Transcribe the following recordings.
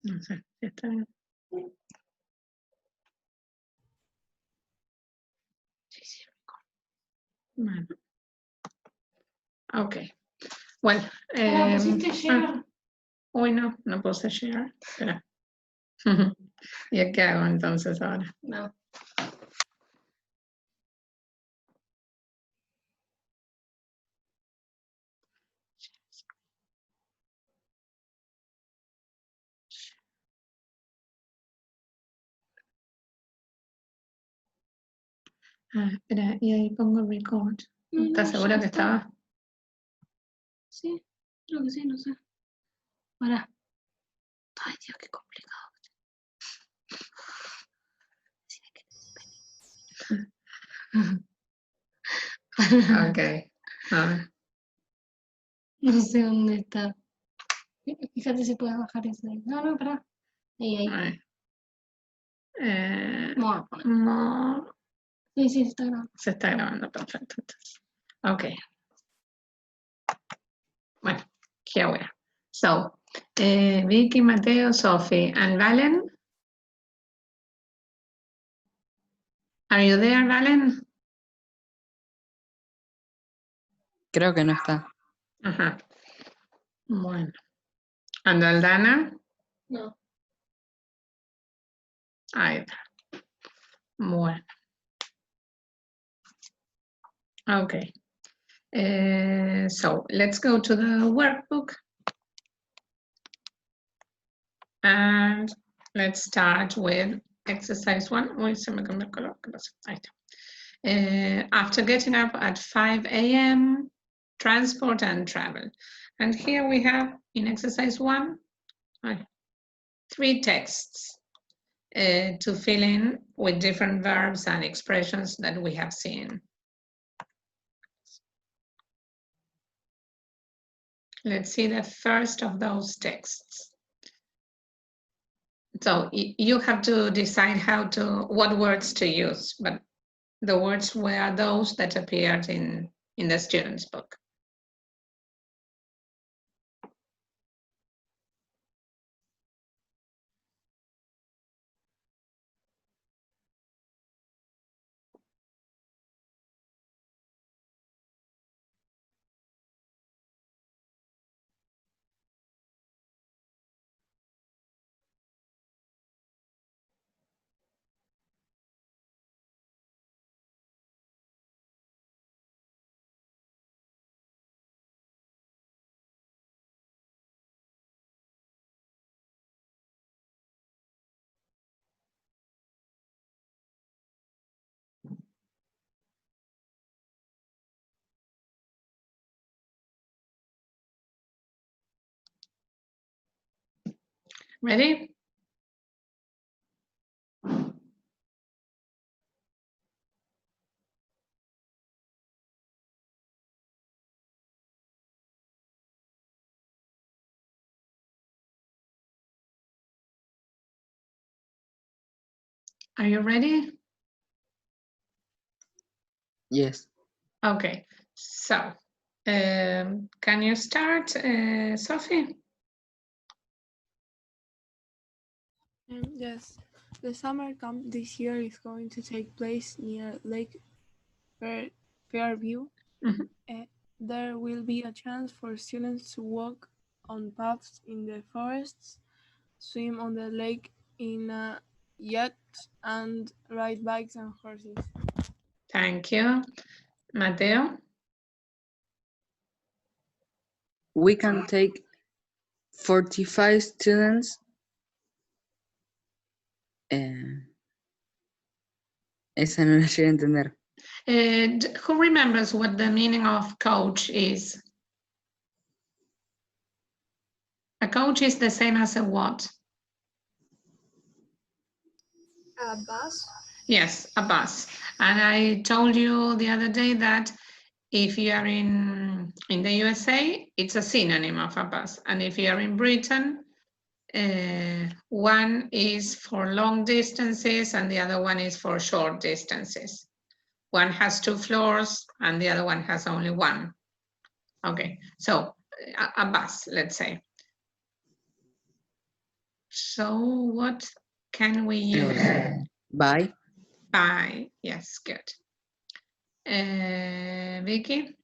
No sé si está bien. Sí, bueno. Ok. Well. Uy, no puse share. Espera. ¿Y qué hago entonces ahora? No. Espera, y ahí pongo record. ¿Estás segura que estaba? Sí, creo que sí, no sé. Pará. Ay, Dios, qué complicado. Ok. A ver. No sé dónde está. Fíjate si puedes bajar eso ahí. No, pará. Ahí. More. Sí, se está grabando. Se está grabando, perfecto. Entonces. Ok. Bueno, here we are. So, Vicky, Mateo, Sophie, and Valen. Are you there, Valen? Creo que no está. Ajá. Bueno. ¿And Aldana? No. Ahí está. Bueno. Okay. So let's go to the workbook. And let's start with exercise 1. Uy, se me cambió el color. ¿Qué pasa? Ahí está. After getting up at 5 a.m., transport and travel. And here we have in exercise 1, 3 texts to fill in with different verbs and expressions that we have seen. Let's see the first of those texts. So you have to decide what words to use, but the words were those that appeared in the student's book. Ready? Are you ready? Yes. Okay, so can you start, Sophie? Yes, the summer camp this year is going to take place near Lake Fairview. Mm-hmm. There will be a chance for students to walk on paths in the forests, swim on the lake in a yacht, and ride bikes and horses. Thank you. Mateo? We can take 45 students. Esa no la llegué a entender. Who remembers what the meaning of coach is? A coach is the same as a what? A bus? Yes, a bus. And I told you the other day that if you are in the USA, it's a synonym of a bus. And if you are in Britain, one is for long distances and the other one is for short distances. One has 2 floors and the other one has only 1. Okay, so a bus, let's say. So what can we use? By. By, yes, good. Vicky?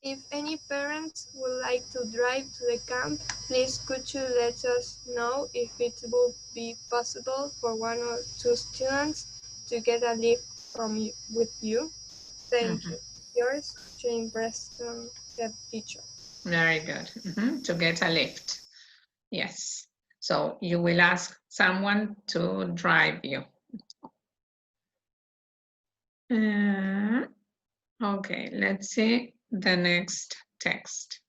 If any parents would like to drive to the camp, please could you let us know if it would be possible for one or two students to get a lift with you? Thank you. Yours, Jane Preston, head teacher. Very good. To get a lift. Yes. So you will ask someone to drive you. Okay, let's see the next text.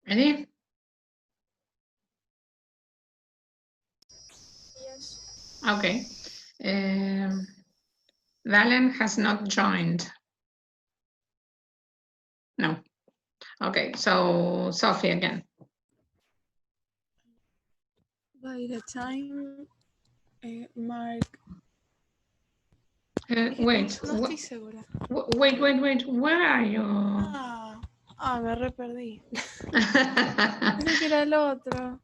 Ready? Yes. Okay. Valen has not joined. No. Okay, so Sophie again. By the time Mark... Wait, no estoy segura. wait, where are you? Me re perdí. Pensé que era el otro.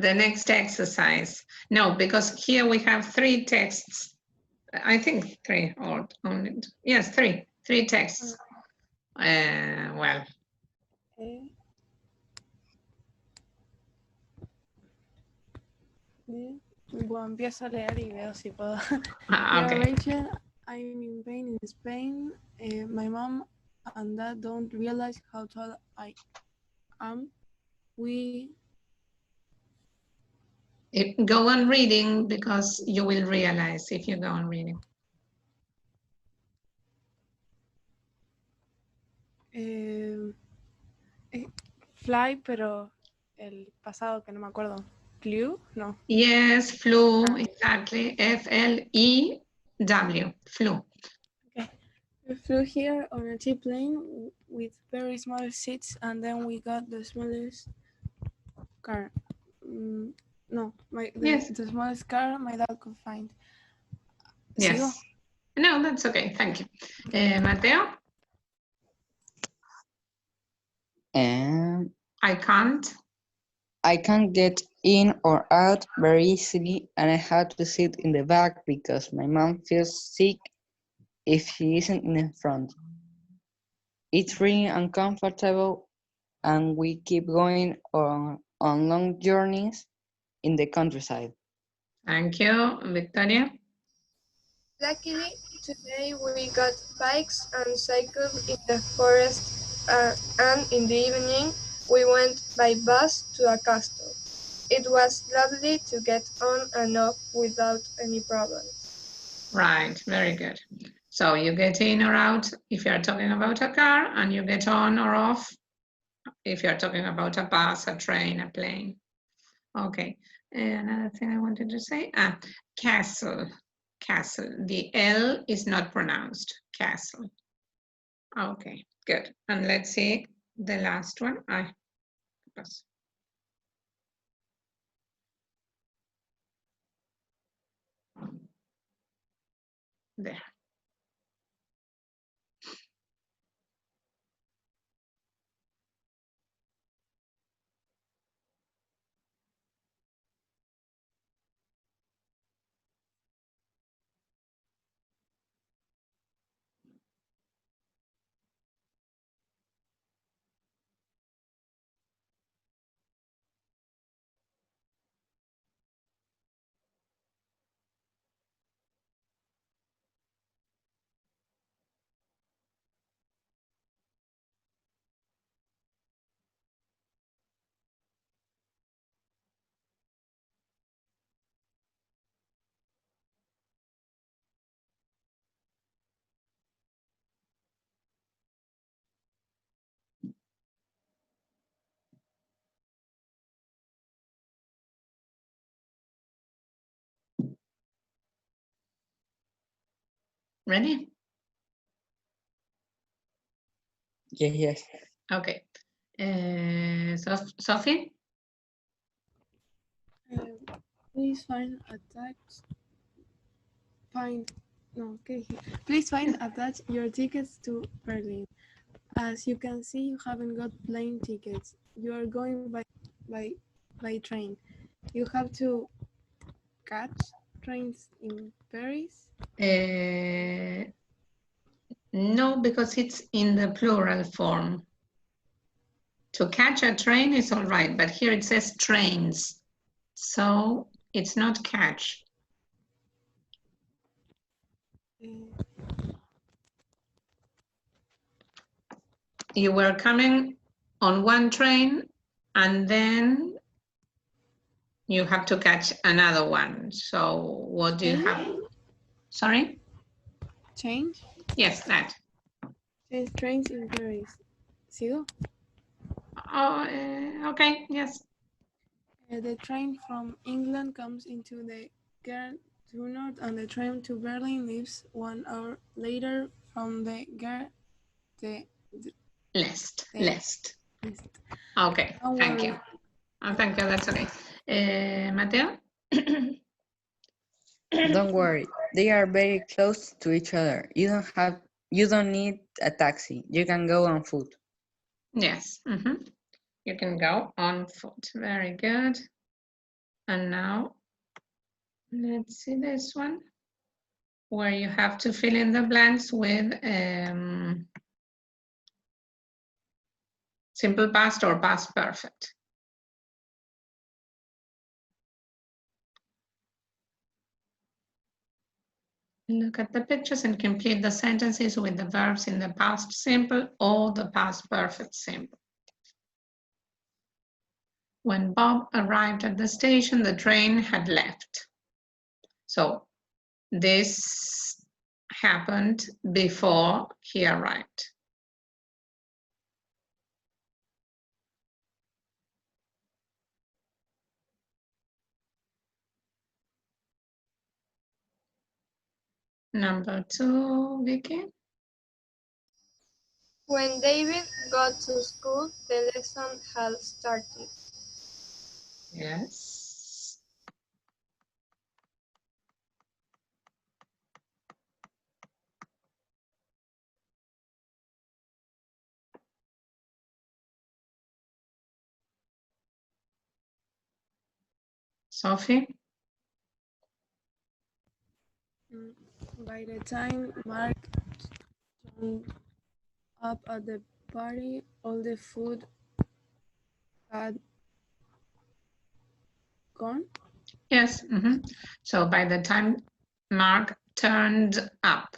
The next exercise. No, because here we have 3 texts. I think 3 or only, yes, 3 texts. Well. Bueno, empiezo a leer y veo si puedo. Okay. Dear Rachel, I'm in pain in Spain. My mom and dad don't realize how tall I am. Go on reading because you will realize if you go on reading. Fly, pero el pasado que no me acuerdo. Flew? No. Yes, flew, exactly. F-L-E-W, flew. Okay. We flew here on a cheap plane with very small seats, and then we got the smallest car. The smallest car my dad could find. Yes. ¿Sigo? No, that's okay. Thank you. Mateo? I can't get in or out very easily, and I had to sit in the back because my mom feels sick if she isn't in the front. It's really uncomfortable, and we keep going on long journeys in the countryside. Thank you. Victoria? Luckily, today we got bikes and cycled in the forest, and in the evening we went by bus to a castle. It was lovely to get on and off without any problems. Right, very good. So you get in or out if you're talking about a car, and you get on or off if you're talking about a bus, a train, a plane. Okay, another thing I wanted to say, castle. The L is not pronounced, castle. Okay, good. And let's see the last one. There. Ready? Yes, yes. Okay. Sophie? Please find attached. Please find attach your tickets to Berlin. As you can see, you haven't got plane tickets. You are going by train. You have to catch trains in Paris. No, because it's in the plural form. To catch a train is all right, but here it says trains. So it's not catch. Uh, You were coming on one train and then you have to catch another one. So what do you have? Sorry? Change? Yes, that. Change trains in Paris. ¿Sigo? Oh, okay, yes. The train from England comes into the Gare du Nord and the train to Berlin leaves 1 hour later from the Gare de Lest. L'Est. Okay, Don't thank worry. you. Oh, thank you, that's okay. Mateo? Don't worry, they are very close to each other. You don't need a taxi. You can go on foot. Yes, you can go on foot. Very good. And now, let's see this one, where you have to fill in the blanks with simple past or past perfect. Look at the pictures and complete the sentences with the verbs in the past simple or the past perfect simple. When Bob arrived at the station, the train had left. So this happened before he arrived. Number 2, Vicky. When David got to school, the lesson had started. Yes. Sophie? By the time Mark turned up at the party, all the food had gone. Yes. So by the time Mark turned up,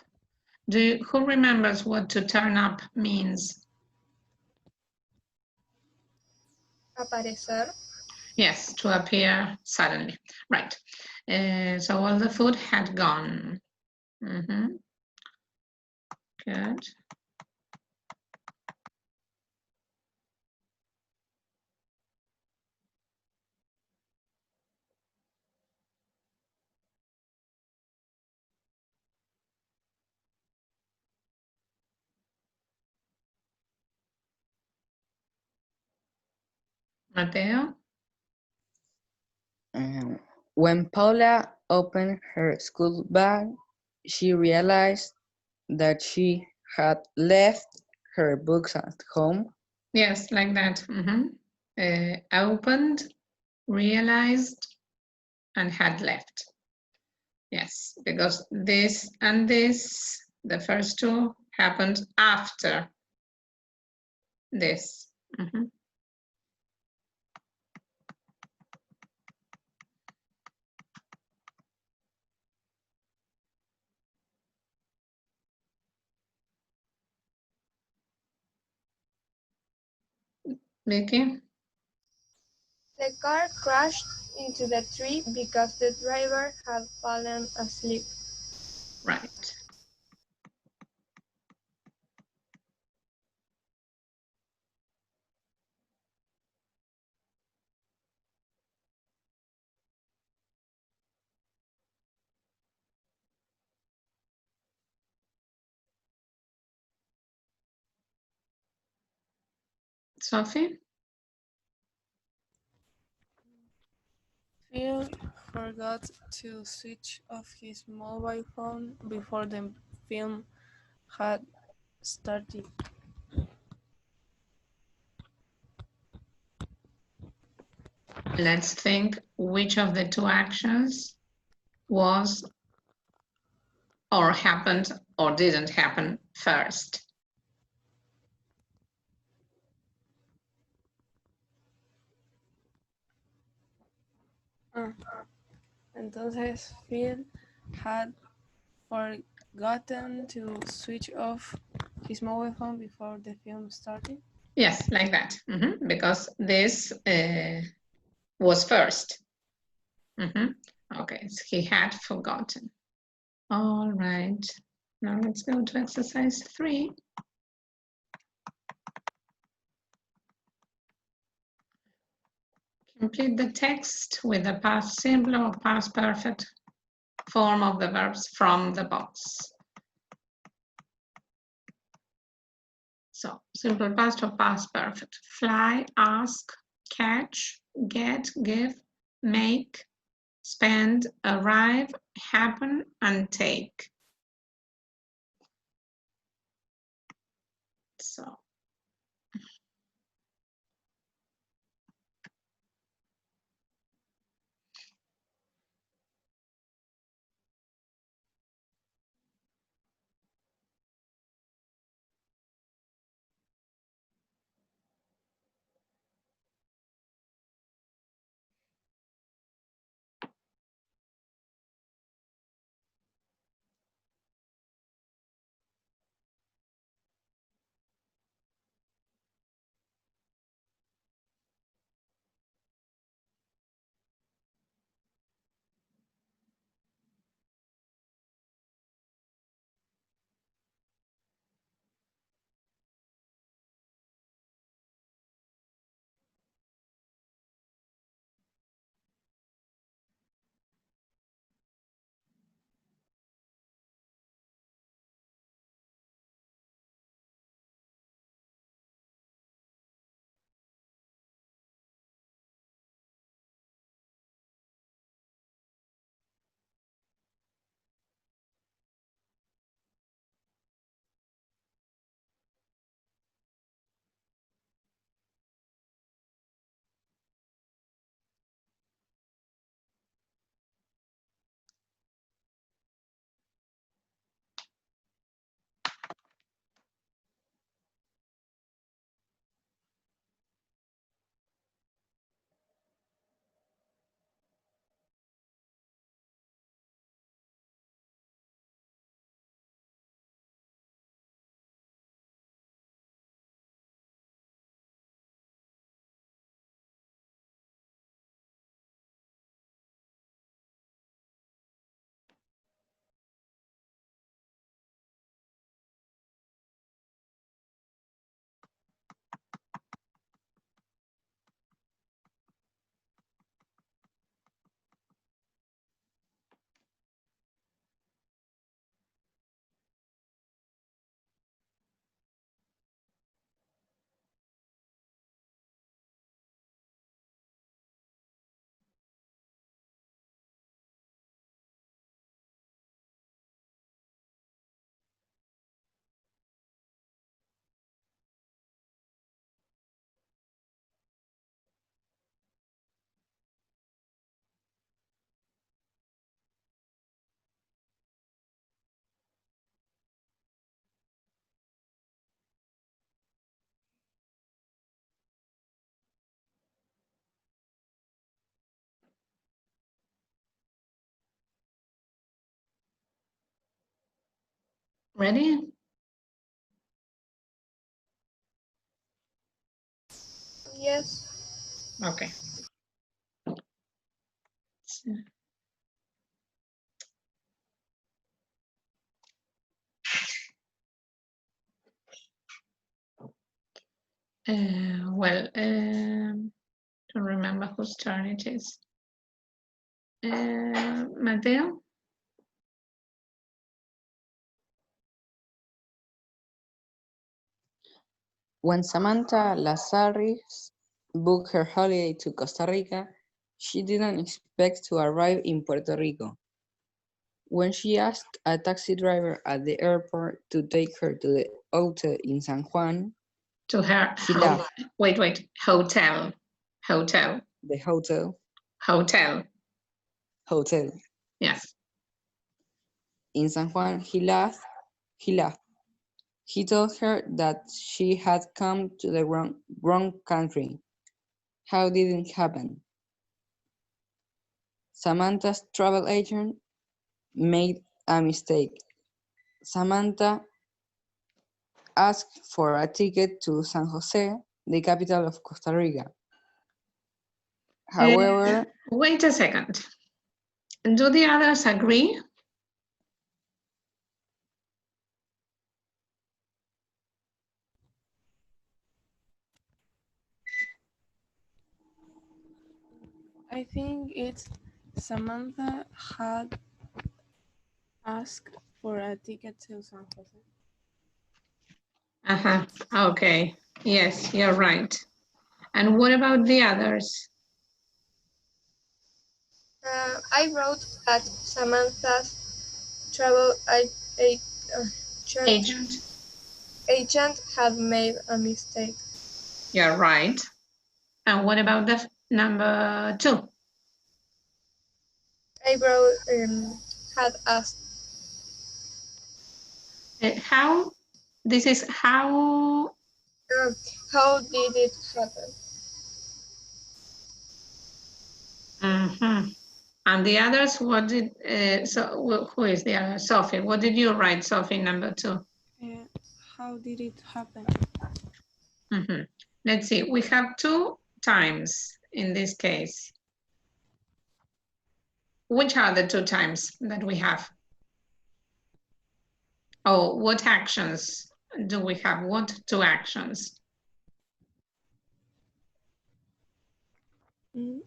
who remembers what to turn up means? Aparecer. Yes, to appear suddenly. Right. So all the food had gone. Good. Mateo? When Paula opened her school bag, she realized that she had left her books at home. Yes, like that. Opened, realized, and had left. Yes, because this and this, the first two, happened after this. Vicky? The car crashed into the tree because the driver had fallen asleep. Right. Sophie? Phil forgot to switch off his mobile phone before the film had started. Let's think which of the two actions was or happened or didn't happen first. Entonces Phil had forgotten to switch off his mobile phone before the film started. Yes, like that, because this was first. Okay, so he had forgotten. All right, now let's go to exercise 3. Complete the text with the past simple or past perfect form of the verbs from the box. So, simple past or past perfect. Fly, ask, catch, get, give, make, spend, arrive, happen, and take. So, ready? Yes. Okay. Don't remember whose turn it is. Mateo? When Samantha Lazaris booked her holiday to Costa Rica, she didn't expect to arrive in Puerto Rico. When she asked a taxi driver at the airport to take her to the hotel in San Juan, To her he laughed. wait, hotel. The hotel. Yes. In San Juan, he laughed. He told her that she had come to the wrong country. How did it happen? Samantha's travel agent made a mistake. Samantha asked for a ticket to San Jose, the capital of Costa Rica. However, Wait a second. Do the others agree? I think it's Samantha had asked for a ticket to San Jose. Uh-huh. Okay. Yes, you're right. And what about the others? I wrote that Samantha's travel agent had made a mistake. You're right. And what about the number 2? I wrote had asked. How? This is how. How did it happen? Mm-hmm. And the others, what did, who is the other? Sophie, what did you write, Sophie, number 2? How did it happen? Mm-hmm. Let's see, we have 2 times in this case. Which are the 2 times that we have? Oh, what actions do we have? What 2 actions? Mm.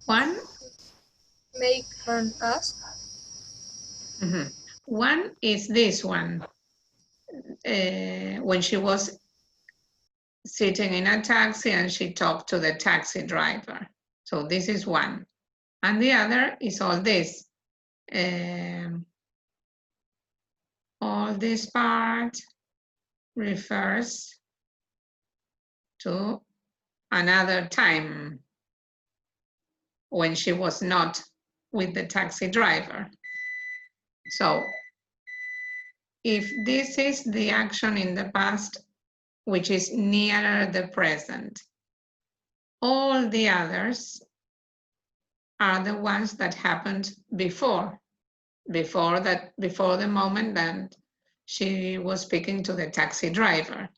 One? Make an ask. Mm-hmm. One is this one. When she was sitting in a taxi and she talked to the taxi driver. So this is one. And the other is all this. All this part refers to another time when she was not with the taxi driver. So if this is the action in the past, which is nearer the present, all the others are the ones that happened before the moment that she was speaking to the taxi driver.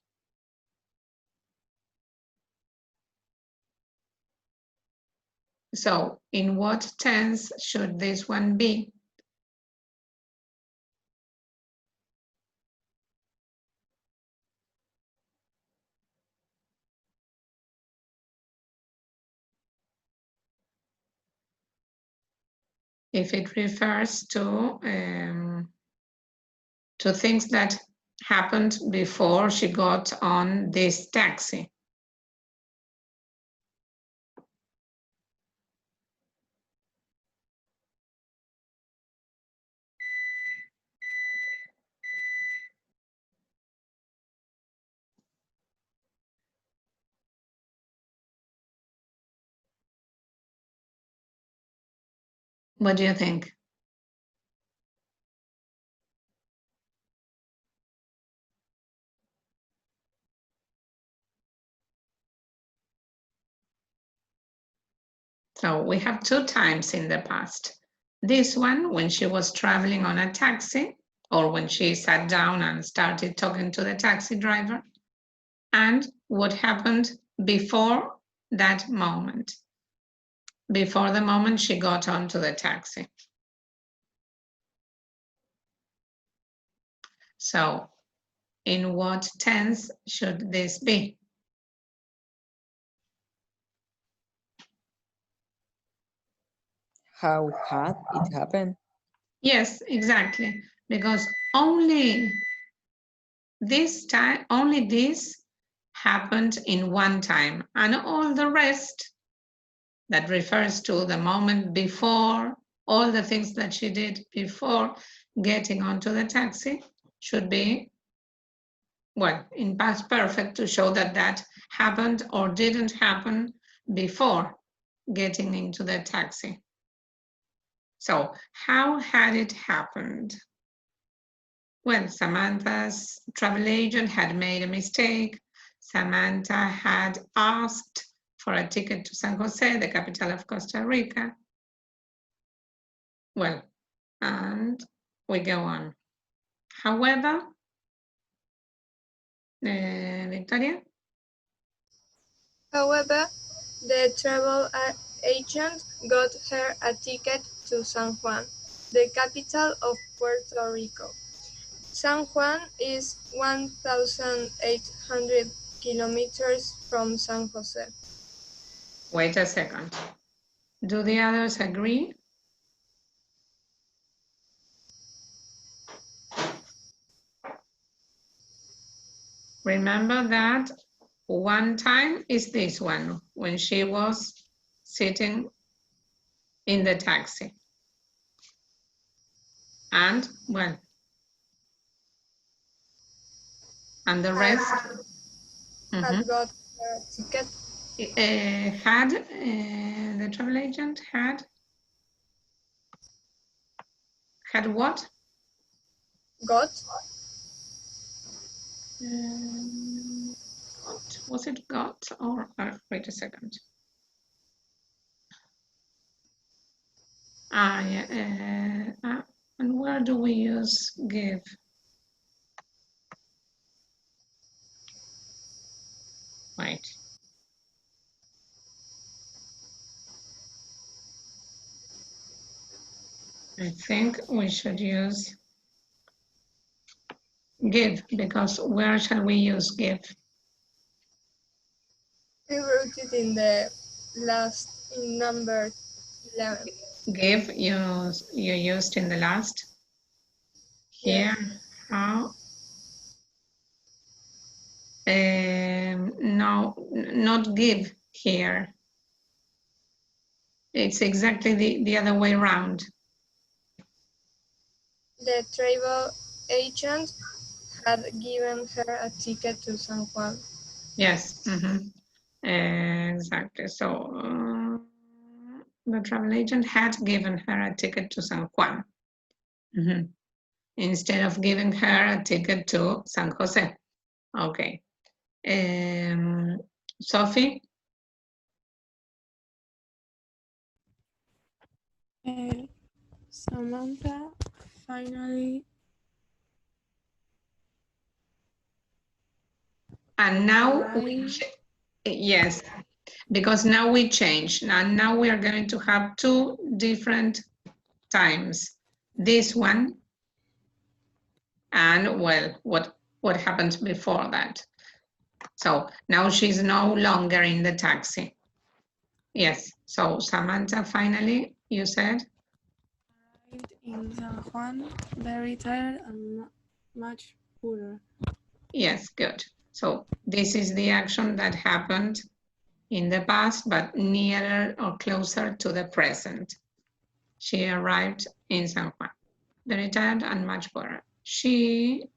So in what tense should this one be? If it refers to things that happened before she got on this taxi. What do you think? So we have 2 times in the past. This one, when she was traveling on a taxi, or when she sat down and started talking to the taxi driver, and what happened before that moment, before the moment she got onto the taxi. So in what tense should this be? How had it happened? Yes, exactly. Because only this happened in one time, and all the rest that refers to the moment before, all the things that she did before getting onto the taxi should be, well, in past perfect to show that that happened or didn't happen before getting into the taxi. So how had it happened? Well, Samantha's travel agent had made a mistake. Samantha had asked for a ticket to San Jose, the capital of Costa Rica. Well, and we go on. However, Victoria? However, the travel agent got her a ticket to San Juan, the capital of Puerto Rico. San Juan is 1,800 kilometers from San Jose. Wait a second. Do the others agree? Remember that one time is this one, when she was sitting in the taxi. And, well, and the rest? Had got her ticket. The travel agent had what? Got What was it, got or wait a second. Yeah, and where do we use give? Wait. I think we should use give, because where shall we use give? I wrote it in the last, in number 11. Give you used in the last. Here, how? No, not give here. It's exactly the other way around. The travel agent had given her a ticket to San Juan. Yes, exactly. So the travel agent had given her a ticket to San Juan instead of giving her a ticket to San Jose. Okay. Sophie? Samantha finally. And now, yes, because now we change. Now we are going to have two different times. This one and, well, what happened before that. So now she's no longer in the taxi. Yes, so Samantha, finally, you said? Arrived in San Juan, very tired and much poorer. Yes, good. So this is the action that happened in the past, but nearer or closer to the present. She arrived in San Juan, very tired and much poorer. She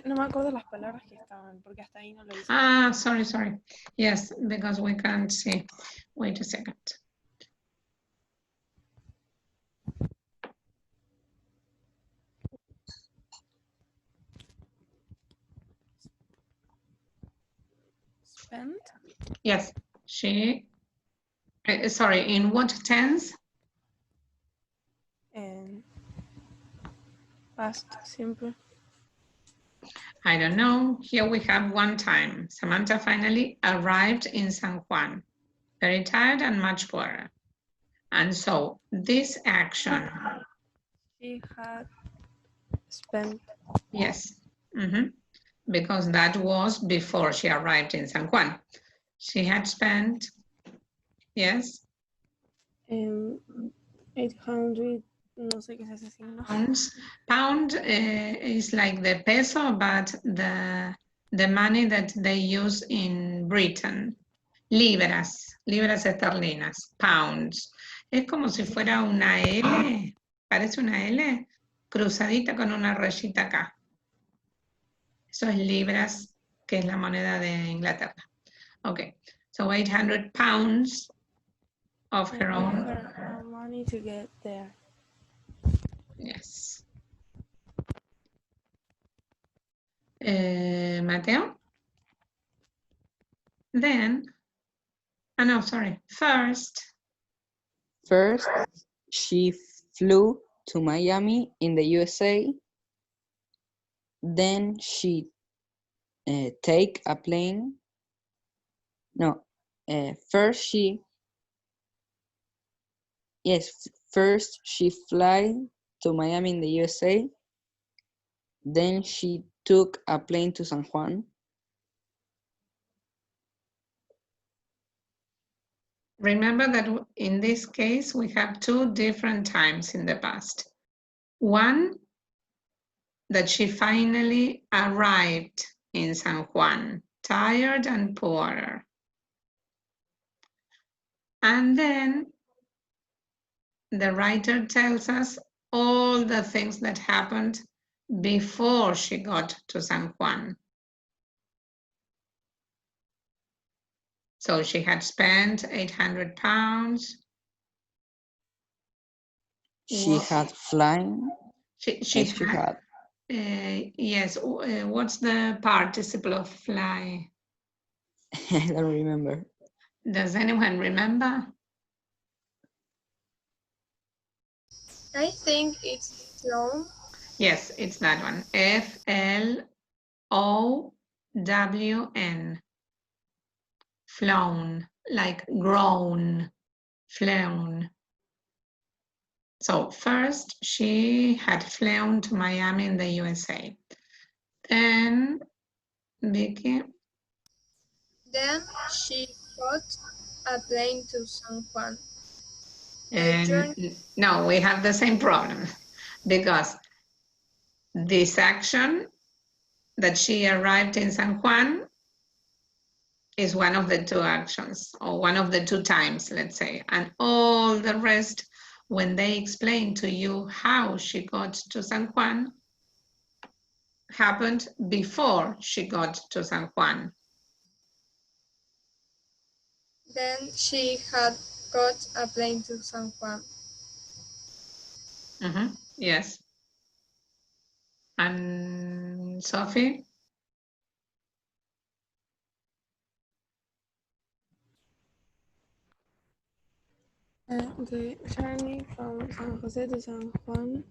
no me acuerdo las palabras que estaban, porque hasta ahí no lo hice. Sorry. Yes, because we can't see. Wait a second. Spent? Yes, she, sorry, in what tense? And past simple. I don't know. Here we have one time. Samantha finally arrived in San Juan, very tired and much poorer. And so this action. She had spent. Yes. Mhm. Because that was before she arrived in San Juan. She had spent, yes, 800, no sé qué es ese signo. pounds. Pound is like the peso, but the money that they use in Britain. Libras esterlinas, pounds. Es como si fuera una L, parece una L, cruzadita con una rayita acá. Eso es libras, que es la moneda de Inglaterra. Okay, so 800 pounds of her own. Her money to get there. Yes. Mateo? Then, no, sorry. First, she flew to Miami in the USA. Then she take a plane. No, first she fly to Miami in the USA. Then she took a plane to San Juan. remember that in this case, we have two different times in the past. One, that she finally arrived in San Juan, tired and poor. And then the writer tells us all the things that happened before she got to San Juan. So she had spent 800 pounds. She had flown. She had. Yes, what's the participle of fly? I don't remember. Does anyone remember? I think it's flown. Yes, it's that one. F-L-O-W-N. Flown, like grown, flown. So first, she had flown to Miami in the USA. Then, Vicky? Then she caught a plane to San Juan. No, we have the same problem because this action that she arrived in San Juan is one of the two actions or one of the two times, let's say, and all the rest, when they explain to you how she got to San Juan, happened before she got to San Juan. Then she had got a plane to San Juan. Yes. And Sophie? The journey from San Jose to San Juan.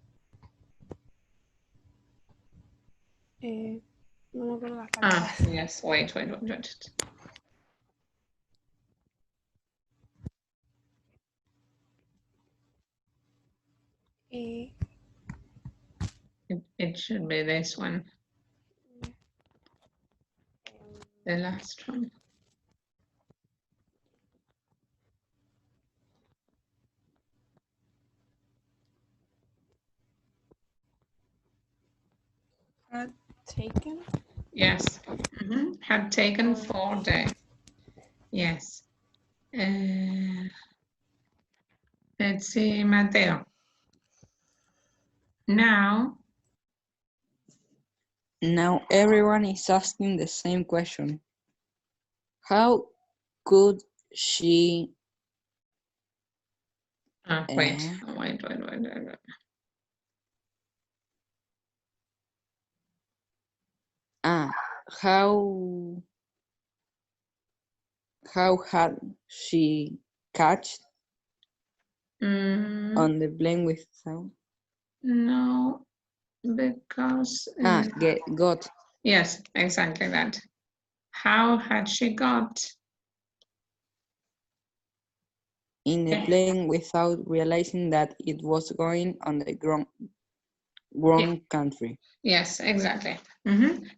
No me acuerdo las palabras. Yes, wait. It should be this one. The last one. Had taken? Yes. Had taken 4 days. Yes. Let's see, Mateo. Now everyone is asking the same question. How could she wait. How had she catch on the plane without? No, because got. Yes, exactly that. How had she got in the plane without realizing that it was going on the wrong country. Yes, exactly.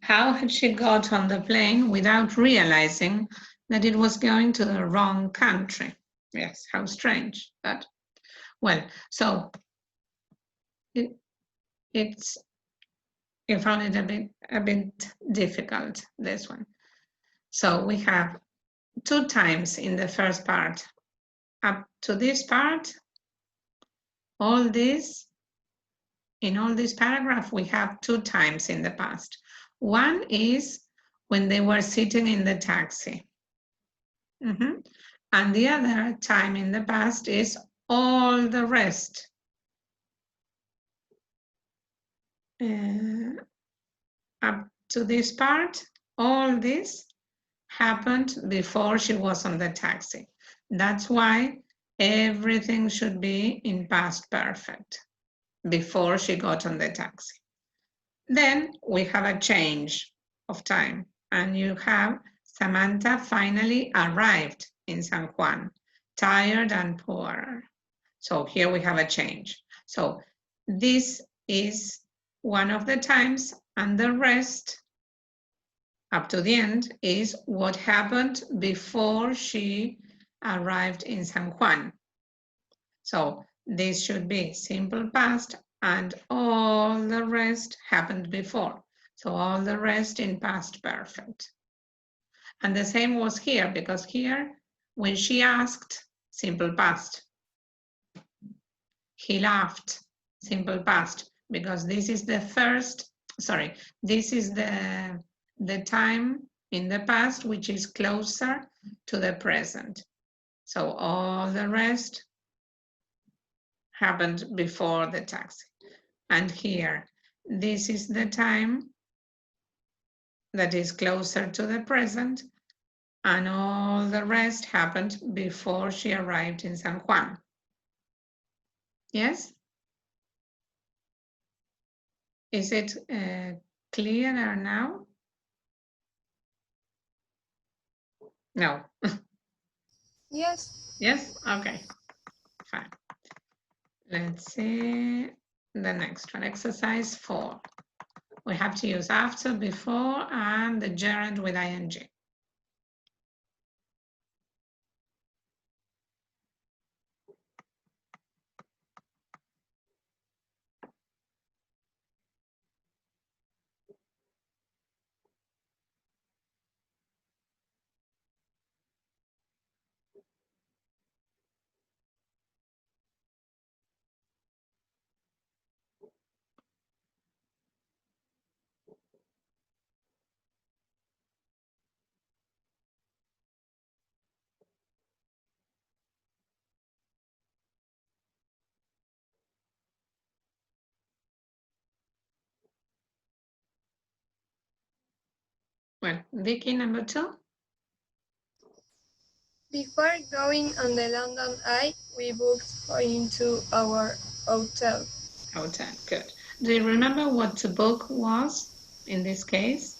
How had she got on the plane without realizing that it was going to the wrong country? Yes, how strange. But, well, so you found it a bit difficult, this one. So we have 2 times in the first part. Up to this part, all this, in all this paragraph, we have 2 times in the past. One is when they were sitting in the taxi. And the other time in the past is all the rest. Up to this part, all this happened before she was on the taxi. That's why everything should be in past perfect, before she got on the taxi. Then we have a change of time, and you have Samantha finally arrived in San Juan, tired and poor. So here we have a change. So this is one of the times, and the rest up to the end is what happened before she arrived in San Juan. So this should be simple past, and all the rest happened before. So all the rest in past perfect. And the same was here, because here, when she asked, simple past. He laughed, simple past, because this is the first, sorry, this is the time in the past which is closer to the present. So all the rest happened before the taxi. And here, this is the time that is closer to the present, and all the rest happened before she arrived in San Juan. Yes? Is it clearer now? No. Yes. Yes? Okay, fine. Let's see the next one, exercise 4. We have to use after, before, and the gerund with ing. Well, Vicky, number 2. Before going on the London Eye, we booked into our hotel. Hotel, good. Do you remember what to book was in this case?